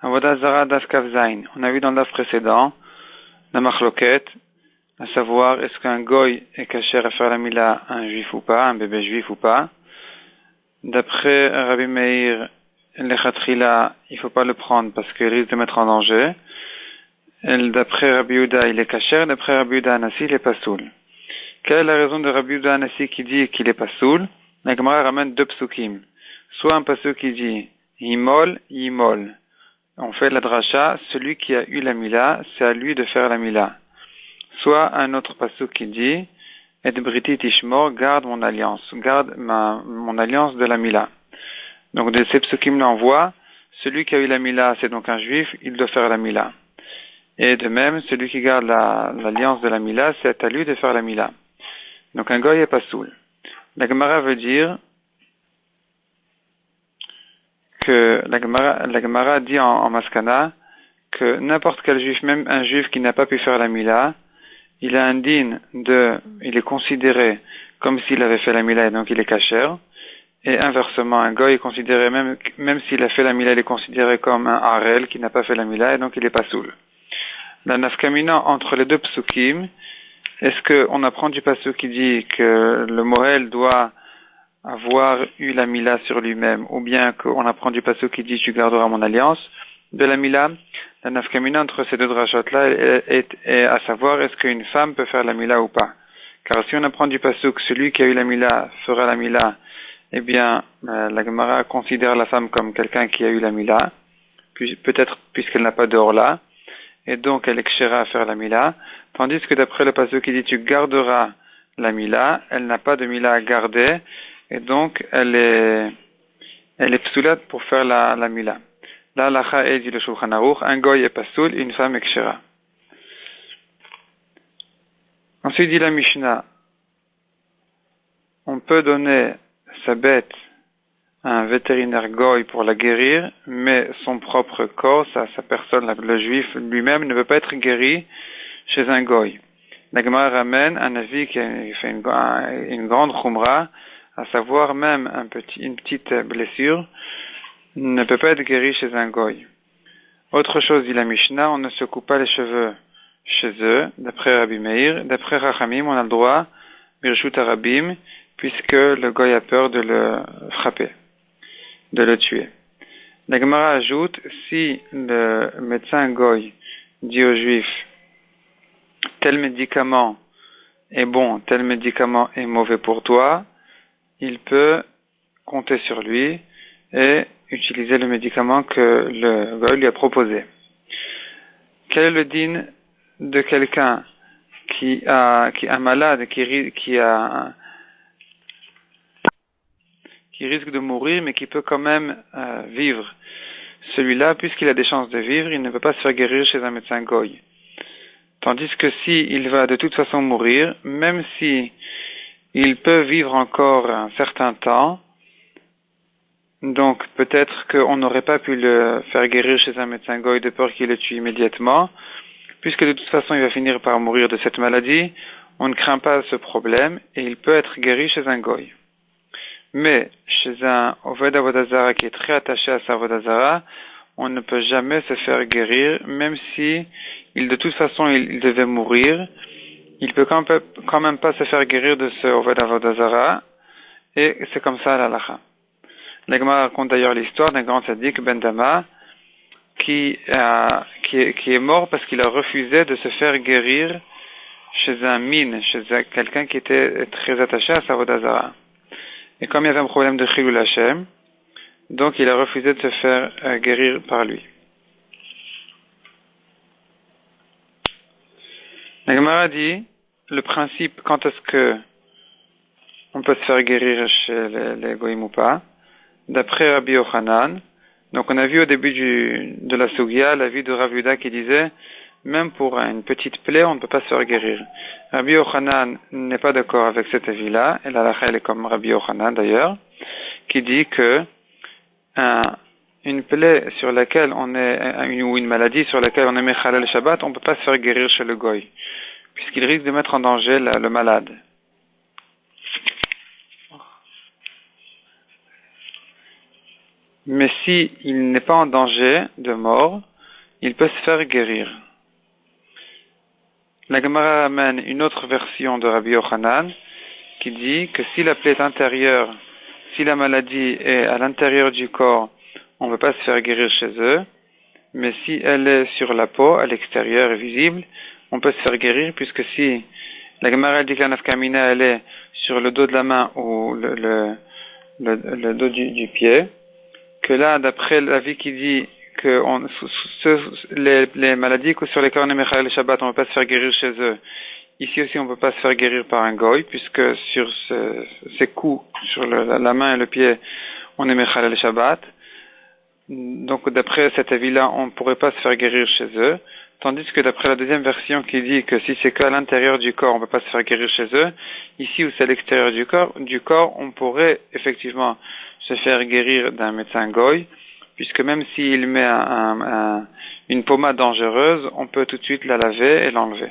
Avodah Zara Daf Kav Zayin. On a vu dans le daf précédent la machloket, à savoir est-ce qu'un goy est caché à faire la mila à un juif ou pas, un bébé juif ou pas. D'après Rabbi Meir, l'echatrila, il faut pas le prendre parce qu'il risque de mettre en danger. Et d'après Rabbi Yehuda, il est caché. D'après Rabbi Yehuda Anassi, il est pas soul. Quelle est la raison de Rabbi Yehuda Anassi qui dit qu'il est pas soul? La Gemara ramène deux psukim. Soit un pasuk qui dit Yimol, Yimol. On fait la dracha, celui qui a eu la mila, c'est à lui de faire la mila. Soit un autre pasuk qui dit Et briti tishmor, garde mon alliance, garde mon alliance de la mila. Donc de ces psukim là on voit, celui qui a eu la mila, c'est donc un juif, il doit faire la mila. Et de même, celui qui garde l'alliance de la mila, c'est à lui de faire la mila. Donc un goy est pas soul. La Gemara veut dire que la Gemara dit en Maskana que n'importe quel juif, même un juif qui n'a pas pu faire la mila, il a un din il est considéré comme s'il avait fait la mila et donc il est kasher. Et inversement, un goy est considéré même s'il a fait la mila, il est considéré comme un harel qui n'a pas fait la mila et donc il est pas soul. La nafkamina entre les deux psukim, est-ce qu'on apprend du pasuk qui dit que le mohel doit avoir eu la mila sur lui-même, ou bien qu'on apprend du pasuk qui dit tu garderas mon alliance de la mila? La nafkamina entre ces deux drachot-là est à savoir est-ce qu'une femme peut faire la mila ou pas. Car si on apprend du pasuk celui qui a eu la mila fera la mila, eh bien la Gemara considère la femme comme quelqu'un qui a eu la mila, peut-être puisqu'elle n'a pas de orla, et donc elle est kshera à faire la mila, tandis que d'après le pasuk qui dit tu garderas la mila, elle n'a pas de mila à garder, et donc elle est psulat pour faire la mila. Là, l'Acha est dit le Shulchan Aruch, un goy est pasoul, une femme est kshera. Ensuite dit la Mishnah, on peut donner sa bête à un vétérinaire goy pour la guérir, mais son propre corps, sa personne, le juif lui-même, ne peut pas être guéri chez un goy. La Gemara ramène un avis qui fait une grande khumra, à savoir même une petite blessure, ne peut pas être guéri chez un goy. Autre chose, dit la Mishnah, on ne se coupe pas les cheveux chez eux, d'après Rabbi Meir. D'après Rachamim, on a le droit, Birshut Arabim, puisque le goy a peur de le frapper, de le tuer. La Gemara ajoute, si le médecin goy dit au juif, tel médicament est bon, tel médicament est mauvais pour toi, il peut compter sur lui et utiliser le médicament que le goy lui a proposé. Quel est le din de quelqu'un qui est malade, qui risque de mourir, mais qui peut quand même vivre? Celui-là, puisqu'il a des chances de vivre, il ne peut pas se faire guérir chez un médecin goy. Tandis que si il va de toute façon mourir, même si il peut vivre encore un certain temps, donc peut-être qu'on n'aurait pas pu le faire guérir chez un médecin goy de peur qu'il le tue immédiatement, puisque de toute façon il va finir par mourir de cette maladie, on ne craint pas ce problème et il peut être guéri chez un goy. Mais chez un Oved Avodah Zara qui est très attaché à sa Avodah Zara, on ne peut jamais se faire guérir, même si de toute façon il devait mourir, il peut quand même pas se faire guérir de ce Oved Avodah Zara, et c'est comme ça la halakha. La Gemara raconte d'ailleurs l'histoire d'un grand tzaddik, Ben Dama, qui est mort parce qu'il a refusé de se faire guérir chez un mine, chez quelqu'un qui était très attaché à sa Avodah Zara. Et comme il y avait un problème de Chilul Hashem, donc il a refusé de se faire guérir par lui. La Gemara dit, le principe, quand est-ce que on peut se faire guérir chez les goïm ou pas, d'après Rabbi Yochanan. Donc on a vu au début de la Sugya l'avis de Rav Yehuda qui disait même pour une petite plaie on ne peut pas se faire guérir. Rabbi Yochanan n'est pas d'accord avec cet avis-là, et la halakha elle est comme Rabbi Yochanan d'ailleurs, qui dit que une plaie sur laquelle ou une maladie sur laquelle on est mechalel Shabbat, on ne peut pas se faire guérir chez le goy, puisqu'il risque de mettre en danger le malade. Mais si il n'est pas en danger de mort, il peut se faire guérir. La Gemara amène une autre version de Rabbi Yochanan qui dit que si la plaie est intérieure, si la maladie est à l'intérieur du corps, on ne peut pas se faire guérir chez eux. Mais si elle est sur la peau, à l'extérieur et visible, on peut se faire guérir, puisque si la Gemara dit que la nafkamina elle est sur le dos de la main ou le dos du pied, que là, d'après l'avis qui dit que les maladies sur lesquelles on est Mechal le Shabbat, on ne peut pas se faire guérir chez eux. Ici aussi, on ne peut pas se faire guérir par un goy, puisque sur ces coups, sur la main et le pied, on est Mechal le Shabbat. Donc, d'après cet avis-là, on ne pourrait pas se faire guérir chez eux. Tandis que d'après la deuxième version qui dit que si c'est qu'à l'intérieur du corps, on ne peut pas se faire guérir chez eux, ici où c'est à l'extérieur du corps, on pourrait effectivement se faire guérir d'un médecin goy, puisque même s'il met une pommade dangereuse, on peut tout de suite la laver et l'enlever.